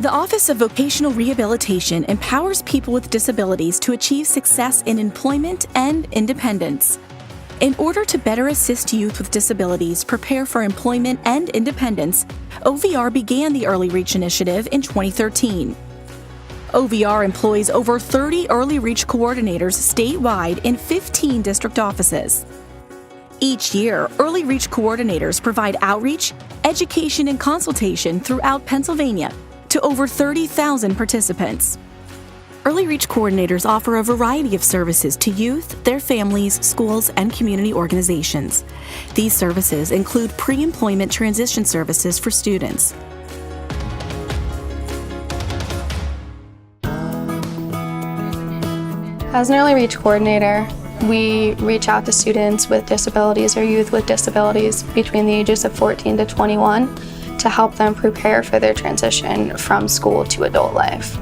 The Office of Vocational Rehabilitation empowers people with disabilities to achieve success in employment and independence. In order to better assist youth with disabilities prepare for employment and independence, OVR began the Early Reach Initiative in 2013. OVR employs over 30 Early Reach coordinators statewide in 15 district offices. Each year, Early Reach coordinators provide outreach, education, and consultation throughout Pennsylvania to over 30,000 participants. Early Reach coordinators offer a variety of services to youth, their families, schools, and community organizations. These services include pre-employment transition services for students. As an Early Reach coordinator, we reach out to students with disabilities or youth with disabilities between the ages of 14 to 21 to help them prepare for their transition from school to adult life.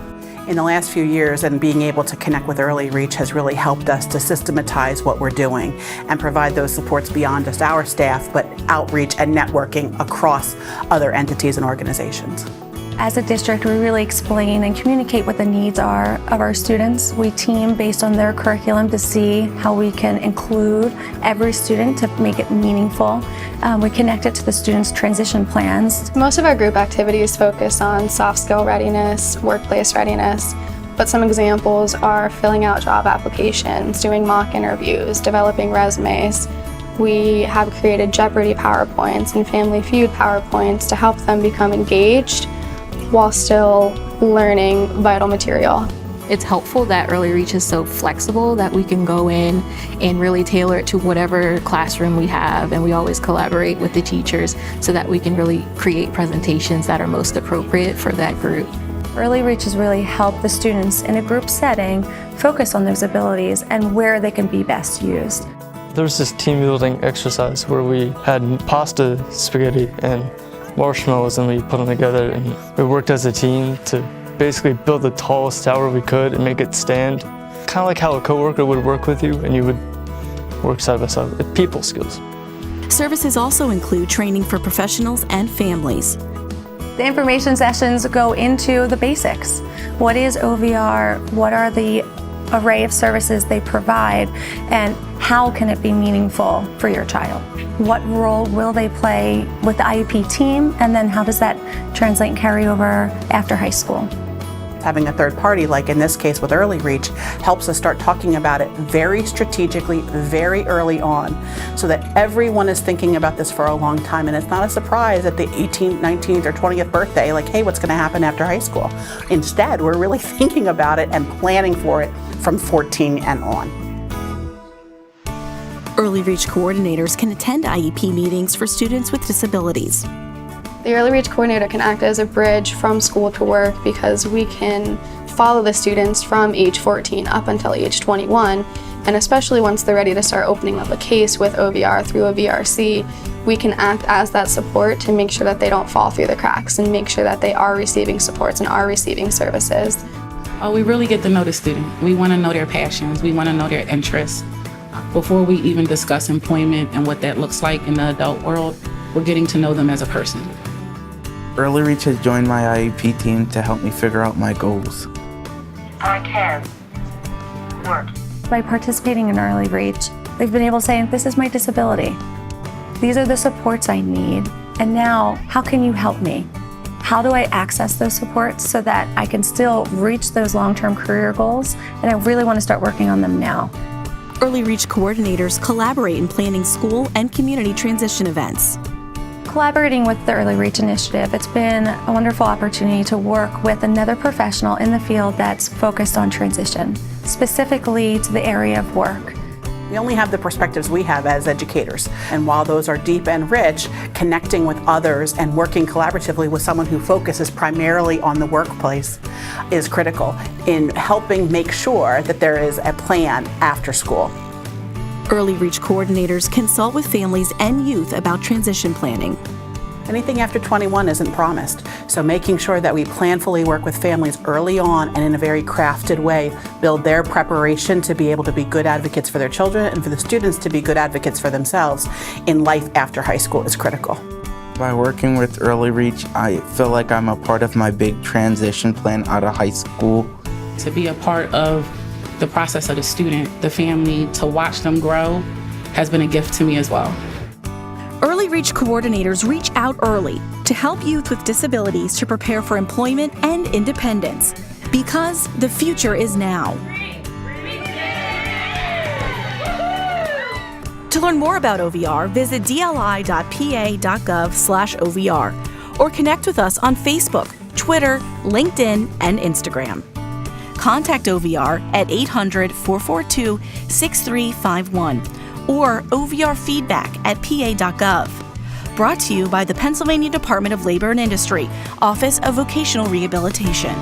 In the last few years, and being able to connect with Early Reach has really helped us to systematize what we're doing and provide those supports beyond just our staff, but outreach and networking across other entities and organizations. As a district, we really explain and communicate what the needs are of our students. We team based on their curriculum to see how we can include every student to make it meaningful. We connect it to the students' transition plans. Most of our group activities focus on soft skill readiness, workplace readiness, but some examples are filling out job applications, doing mock interviews, developing resumes. We have created Jeopardy PowerPoints and Family Feud PowerPoints to help them become engaged while still learning vital material. It's helpful that Early Reach is so flexible that we can go in and really tailor it to whatever classroom we have, and we always collaborate with the teachers so that we can really create presentations that are most appropriate for that group. Early Reach has really helped the students in a group setting focus on those abilities and where they can be best used. There was this team building exercise where we had pasta, spaghetti, and marshmallows, and we put them together, and we worked as a team to basically build the tallest tower we could and make it stand. Kind of like how a coworker would work with you and you would work side by side. It's people skills. Services also include training for professionals and families. The information sessions go into the basics. What is OVR? What are the array of services they provide? And how can it be meaningful for your child? What role will they play with the IEP team? And then how does that translate and carry over after high school? Having a third party, like in this case with Early Reach, helps us start talking about it very strategically, very early on, so that everyone is thinking about this for a long time, and it's not a surprise at the 18th, 19th, or 20th birthday, like, hey, what's going to happen after high school? Instead, we're really thinking about it and planning for it from 14 and on. Early Reach coordinators can attend IEP meetings for students with disabilities. The Early Reach coordinator can act as a bridge from school to work because we can follow the students from age 14 up until age 21, and especially once they're ready to start opening up a case with OVR through a VRC, we can act as that support to make sure that they don't fall through the cracks and make sure that they are receiving supports and are receiving services. We really get to know the student. We want to know their passions, we want to know their interests. Before we even discuss employment and what that looks like in the adult world, we're getting to know them as a person. Early Reach has joined my IEP team to help me figure out my goals. I can work. By participating in Early Reach, they've been able to say, this is my disability. These are the supports I need. And now, how can you help me? How do I access those supports so that I can still reach those long-term career goals? And I really want to start working on them now. Early Reach coordinators collaborate in planning school and community transition events. Collaborating with the Early Reach Initiative, it's been a wonderful opportunity to work with another professional in the field that's focused on transition, specifically to the area of work. We only have the perspectives we have as educators, and while those are deep and rich, connecting with others and working collaboratively with someone who focuses primarily on the workplace is critical in helping make sure that there is a plan after school. Early Reach coordinators consult with families and youth about transition planning. Anything after 21 isn't promised, so making sure that we planfully work with families early on and in a very crafted way, build their preparation to be able to be good advocates for their children and for the students to be good advocates for themselves in life after high school is critical. By working with Early Reach, I feel like I'm a part of my big transition plan out of high school. To be a part of the process of the student, the family, to watch them grow has been a gift to me as well. Early Reach coordinators reach out early to help youth with disabilities to prepare for employment and independence, because the future is now. To learn more about OVR, visit dli.pa.gov/OVR or connect with us on Facebook, Twitter, LinkedIn, and Instagram. Contact OVR at 800-442-6351 or ovrfeedback@pa.gov. Brought to you by the Pennsylvania Department of Labor and Industry, Office of Vocational Rehabilitation.